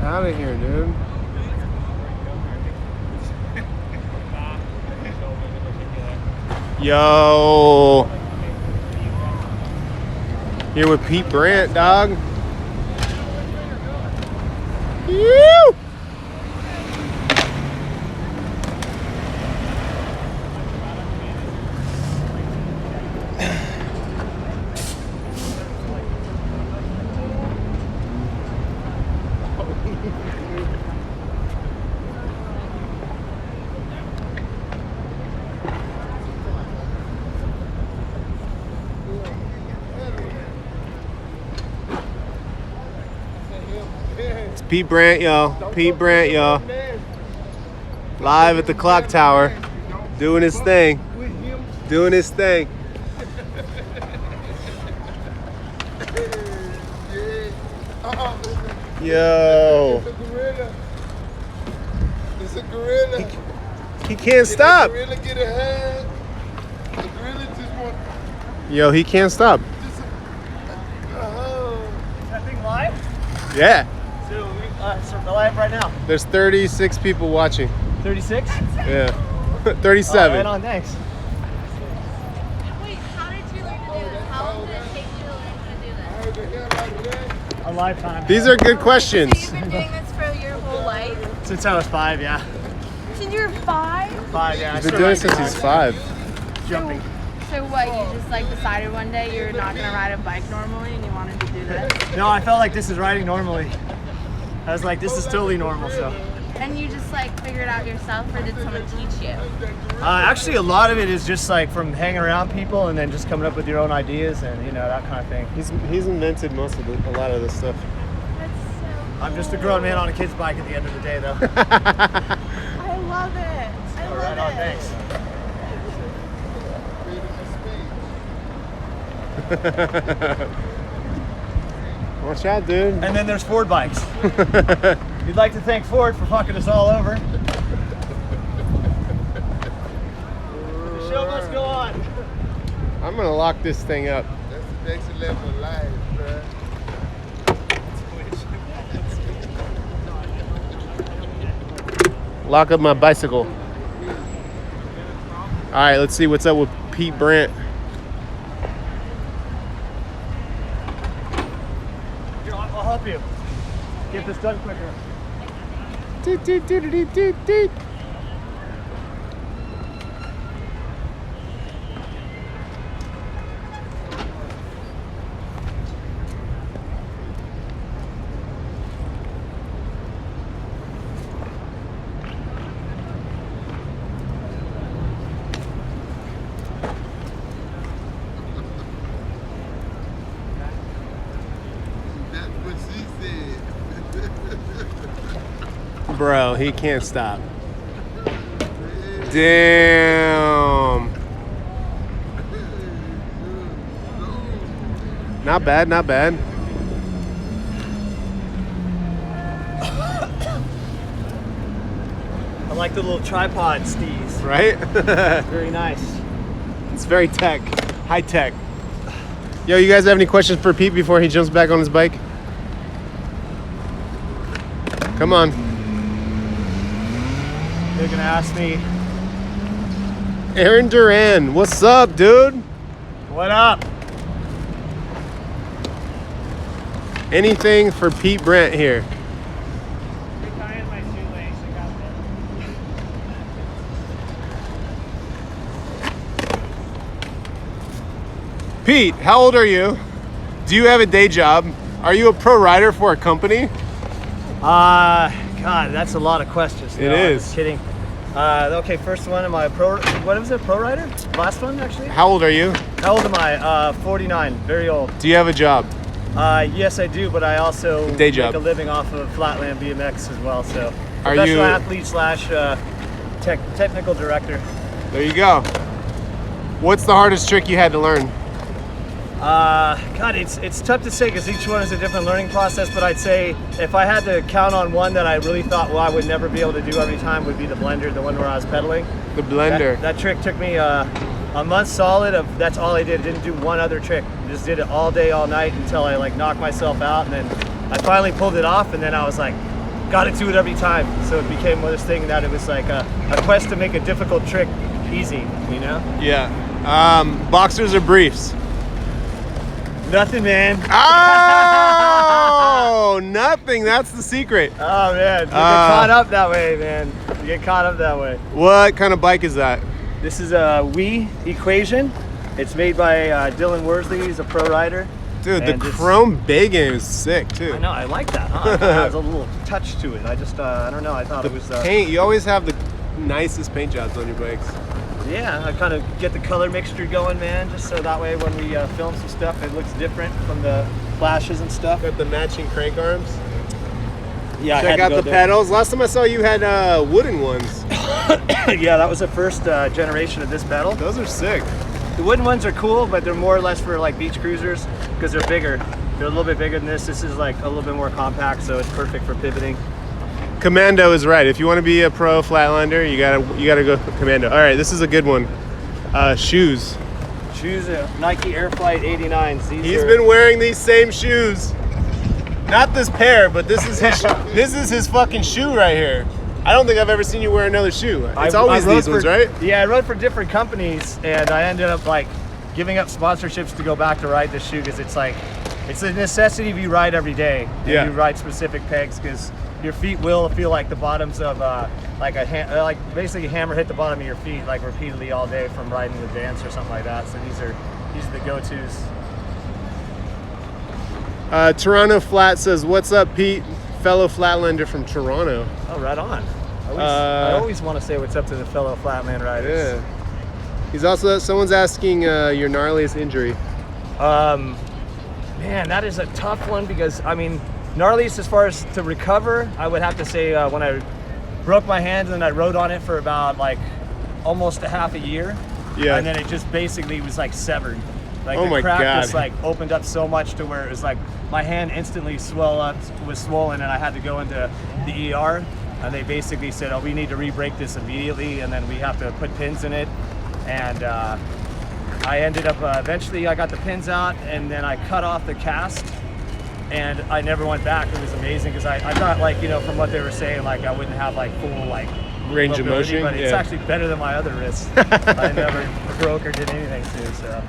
out of here, dude. Yo. Here with Pete Brandt, dog. Woo! It's Pete Brandt, y'all. Pete Brandt, y'all. Live at the Clocktower. Doing his thing. Doing his thing. Yo. It's a gorilla. He can't stop. Gorilla get ahead. The gorilla just want. Yo, he can't stop. Just, Is that thing live? Yeah. So we're live right now. There's 36 people watching. 36? Yeah. 37. Right on, thanks. Wait, how did you learn to do this? How long did it take you to learn how to do this? I heard the hell out of that. A lifetime. These are good questions. So you've been doing this for your whole life? Since I was 5, yeah. Since you were 5? 5, yeah. He's been doing it since he's 5. Jumping. So what, you just like decided one day you're not gonna ride a bike normally and you wanted to do this? No, I felt like this is riding normally. I was like, this is totally normal, so. And you just like figured out yourself, or did someone teach you? Actually, a lot of it is just like from hanging around people and then just coming up with your own ideas and, you know, that kind of thing. He's invented a lot of this stuff. That's so I'm just a grown man on a kid's bike at the end of the day, though. I love it. I love Right on, it. thanks. Watch out, dude. And then there's Ford bikes. We'd like to thank Ford for fucking us all over. The show must go on. I'm gonna lock this thing up. That's the next level of life, bruh. Lock up my bicycle. All right, let's see what's up with Pete Brandt. Here, I'll help you. Get this done quicker. Doot, doot, doot, doot, doot, doot. That's what she said. Bro, he can't stop. Damn. Not bad, not bad. I like the little tripod steez. Right? Very nice. It's very tech, high tech. Yo, you guys have any questions for Pete before he jumps back on his bike? Come on. They're gonna ask me, Aaron Duran, what's up, dude? what up? Anything for Pete Brandt here? Pete, how old are you? Do you have a day job? Are you a pro rider for a company? God, that's a lot of questions. It No, I'm is. just kidding. Okay, first one, am I a pro? What was it, pro rider? Last one, actually. How old are you? How old am I? 49, very old. Do you have a job? Yes, I do, but I also Day make job. a living off of flatland BMX as well. So, Are professional you- athlete slash technical director. There you go. What's the hardest trick you had to learn? God, it's tough to say because each one is a different learning process. But I'd say if I had to count on one that I really thought, well, I would never be able to do every time, would be the blender, the one where I was pedaling. The blender. That trick took me a month solid of, that's all I did. Didn't do one other trick. Just did it all day, all night until I like knocked myself out. And then I finally pulled it off. And then I was like, got to do it every time. So it became one of this thing that it was like a quest to make a difficult trick easy, you know? Yeah. Boxers or briefs? Nothing, man. Oh, nothing. That's the secret. Oh, man. You get caught up that way, man. You get caught up that way. What kind of bike is that? This is a Wii Equation. It's made by Dylan Worsley. He's a pro rider. Dude, the And it's- chrome bacon is sick, too. I know, I like that, huh? It has a little touch to it. I just, I don't know, I thought it was... Paint, you always have the nicest paint jobs on your bikes. Yeah, I kind of get the color mixture going, man, just so that way when we film some stuff, it looks different from the flashes and stuff. Got the matching crank arms. Yeah, Check out the pedals. Last time I saw you had wooden ones. Yeah, that was the first generation of this pedal. Those are sick. The wooden ones are cool, but they're more or less for like beach cruisers because they're bigger. They're a little bit bigger than this. This is like a little bit more compact, so it's perfect for pivoting. Commando is right. If you want to be a pro flatlander, you gotta go Commando. All right, this is a good one. Shoes. Shoes, Nike Airflight 89s. He's been wearing these same shoes. Not this pair, but this is his. This is his fucking shoe right here. I don't think I've ever seen you wear another shoe. It's always rode these ones, right? Yeah, I rode for different companies, and I ended up like giving up sponsorships to go back to ride this shoe because it's like it's a necessity if you ride every day. And Yeah. you ride specific pegs because your feet will feel like the bottoms of like basically a hammer hit the bottom of your feet like repeatedly all day from riding the dance or something like that. So these are the go-tos. Toronto Flat says, "What's up, Pete? Fellow flatlander from Toronto." Oh, right on. I always want to say what's up to the fellow flatland riders. Yeah. He's also, someone's asking your gnarliest injury. Man, that is a tough one because, I mean, gnarliest as far as to recover, I would have to say when I broke my hand and then I rode on it for about like almost a half a year. Yeah. And then it just basically was like severed. Like Oh the my crack God. just like opened up so much to where it was like my hand instantly was swollen and I had to go into the ER. And they basically said, oh, we need to re-break this immediately and then we have to put pins in it. And I ended up, eventually I got the pins out and then I cut off the cast and I never went back. It was amazing because I thought like, you know, from what they were saying, like I wouldn't have like full like Range of mobility, motion, but it's yeah. actually better than my other wrists. I never broke or did anything to, so.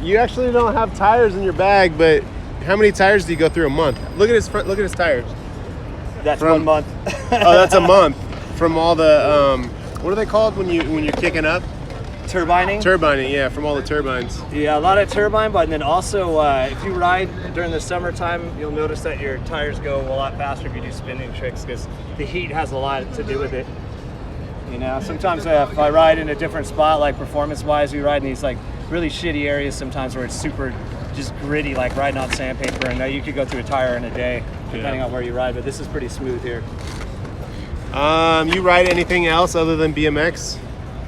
You actually don't have tires in your bag, but how many tires do you go through a month? Look at his front, look at his tires. That's From- 1 month. Oh, that's a month from all the what are they called when you're kicking up? Turbining. Turbining, yeah, from all the turbines. Yeah, a lot of turbine, but then also if you ride during the summertime, you'll notice that your tires go a lot faster if you do spinning tricks because the heat has a lot to do with it. You know, sometimes if I ride in a different spot, like performance-wise, we ride in these like really shitty areas sometimes where it's super just gritty, like riding on sandpaper, and you could go through a tire in a day, depending on where you ride, but this is pretty smooth here. You ride anything else other than BMX?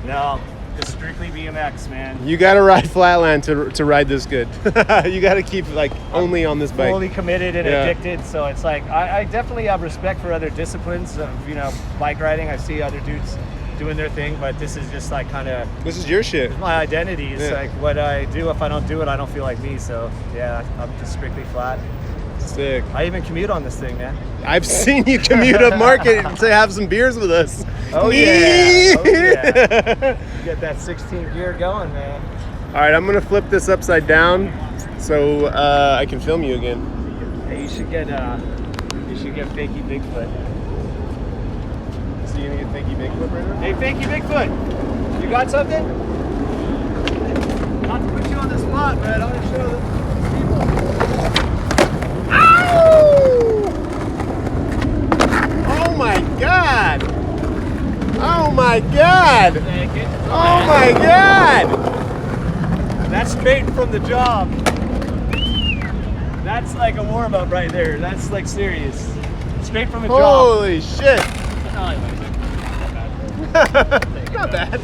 No, just strictly BMX, man. You gotta ride flatland to ride this good. You gotta keep like only on this bike. Fully committed and Yeah. addicted, so it's like I definitely have respect for other disciplines of, you know, bike riding. I see other dudes doing their thing, but this is just like kind of This is your shit. my identity. It's Yeah. like what I do. If I don't do it, I don't feel like me. So yeah, I'm just strictly flat. Sick. I even commute on this thing, man. I've seen you commute up market to have some beers with us. Oh yeah, oh yeah. You get that 16 gear going, man. All right, I'm gonna flip this upside down so I can film you again. Hey, you should get Fakey Bigfoot. So you gonna get Fakey Bigfoot right now? Hey, Fakey Bigfoot, you got something? Not to put you on the spot, but I want to show the people. Oh my god! Oh my god! Thank you. Oh my god! That's straight from the job. That's like a warm up right there. That's like serious. Straight from a job. Holy shit! Oh, Not bad.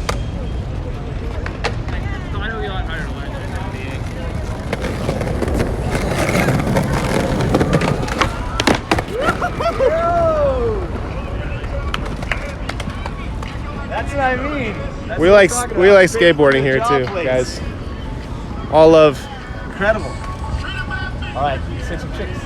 That's what I mean. That's We what like I'm talking we about. like Straight from skateboarding the here job too, place. guys. All love. Incredible. All right, you send some chicks.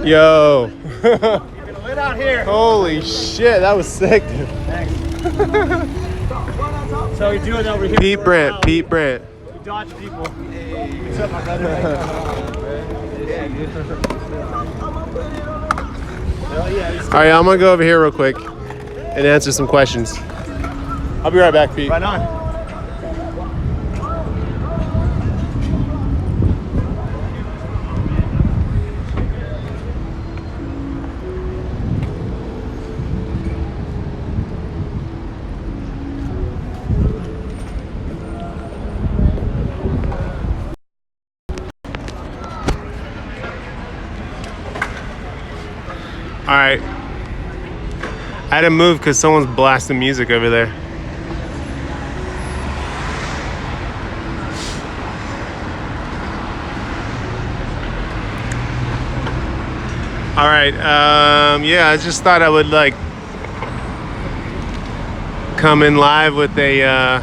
Yo. Lit out here. Holy shit, that was sick, dude. Thanks. So you're doing over here. Pete Brandt, Pete Brandt. You dodge people. What's up, my brother? Yeah, dude. Hell yeah. All right, I'm gonna go over here real quick and answer some questions. I'll be right back, Pete. Right on. All right. I had to move because someone's blasting music over there. All right. Yeah, I just thought I would like come in live with a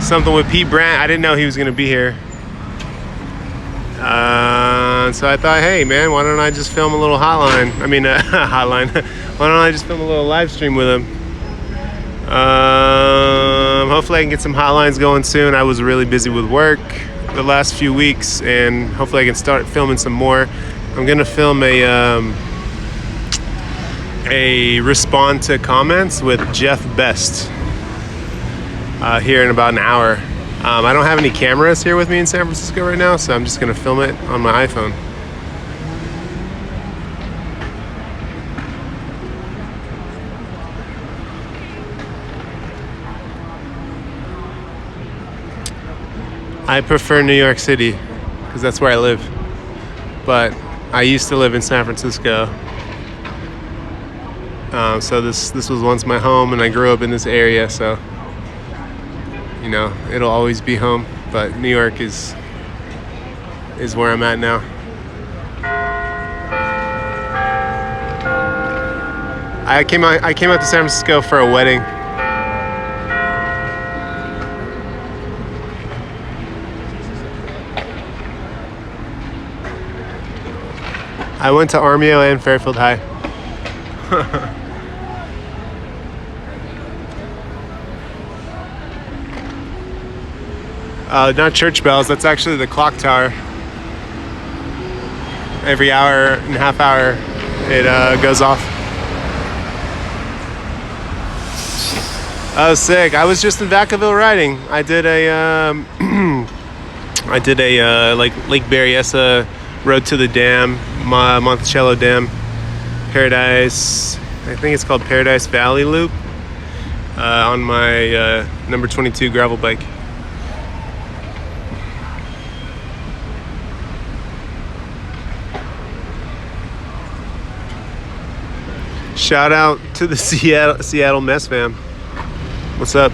something with Pete Brandt. I didn't know he was gonna be here. So I thought, hey man, why don't I just film a little hotline? I mean, hotline. Why don't I just film a little live stream with him? Hopefully I can get some hotlines going soon. I was really busy with work the last few weeks, and hopefully I can start filming some more. I'm gonna film a respond to comments with Jeff Best here in about an hour. I don't have any cameras here with me in San Francisco right now, so I'm just gonna film it on my iPhone. I prefer New York City because that's where I live, but I used to live in San Francisco. So this was once my home, and I grew up in this area, so you know, it'll always be home, but New York is where I'm at now. I came out to San Francisco for a wedding. I went to Armio and Fairfield High. Not church bells, that's actually the Clocktower. Every hour and a half hour it goes off. Oh, sick. I was just in Vacaville riding. I did a like Lake Berryessa, Road to the Dam, Monticello Dam, Paradise, I think it's called Paradise Valley Loop, on my number 22 gravel bike. Shout out to the Seattle Mess Fam. What's up?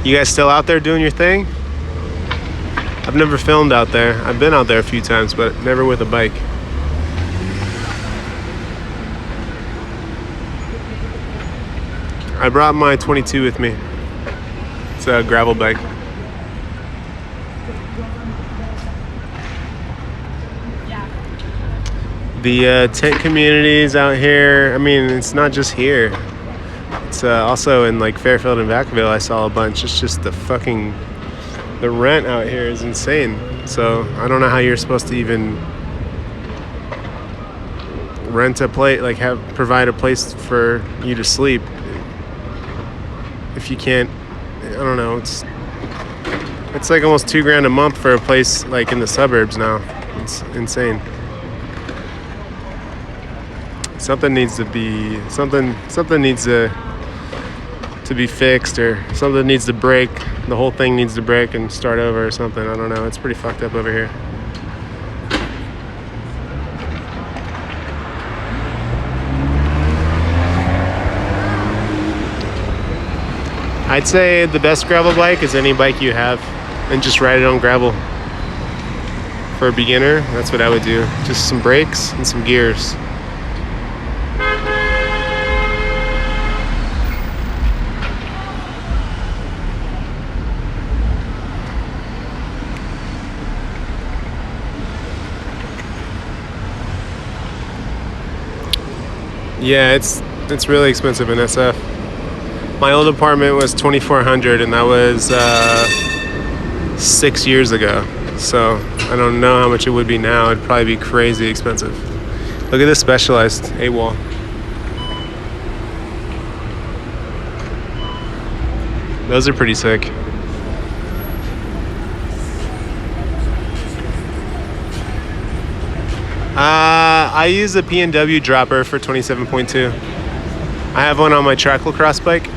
You guys still out there doing your thing? I've never filmed out there. I've been out there a few times, but never with a bike. I brought my 22 with me. It's a gravel bike. The tent communities out here, I mean, it's not just here. It's also in like Fairfield and Vacaville, I saw a bunch. It's just the rent out here is insane. So I don't know how you're supposed to even rent a place, like provide a place for you to sleep if you can't. I don't know. It's like almost $2,000 a month for a place like in the suburbs now. It's insane. Something needs to be fixed, or something needs to break. The whole thing needs to break and start over or something. I don't know. It's pretty fucked up over here. I'd say the best gravel bike is any bike you have, and just ride it on gravel. For a beginner, that's what I would do. Just some brakes and some gears. Yeah, it's really expensive in SF. My old apartment was 2,400, and that was 6 years ago. So I don't know how much it would be now. It'd probably be crazy expensive. Look at this Specialized A-wall. Those are pretty sick. I use a P&W dropper for 27.2. I have one on my tracklacross bike.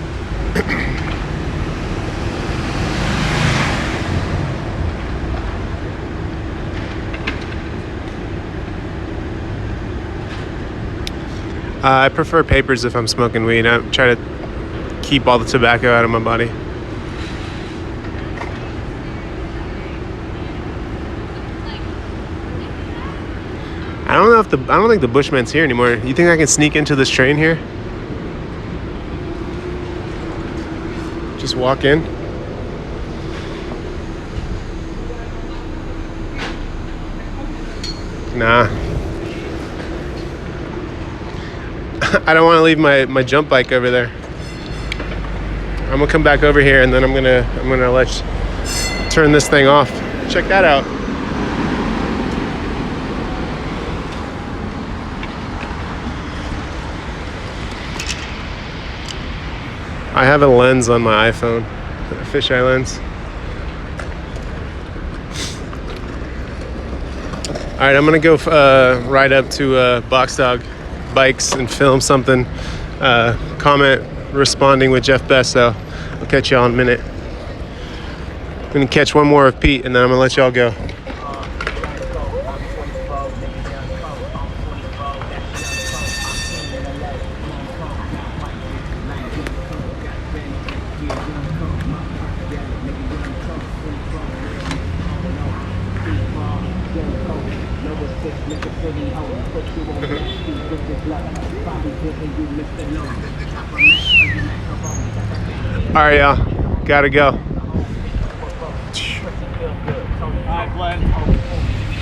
I prefer papers if I'm smoking weed. I try to keep all the tobacco out of my body. I don't think the Bushman's here anymore. You think I can sneak into this train here? Just walk in? Nah. I don't want to leave my jump bike over there. I'm gonna come back over here and then I'm gonna turn this thing off. Check that out. I have a lens on my iPhone, a fisheye lens. All right, I'm gonna go ride up to Box Dog Bikes and film something. Comment responding with Jeff Best. So I'll catch y'all in a minute. I'm gonna catch one more of Pete, and then I'm gonna let y'all go. All right, y'all. Gotta go. All right, Glenn.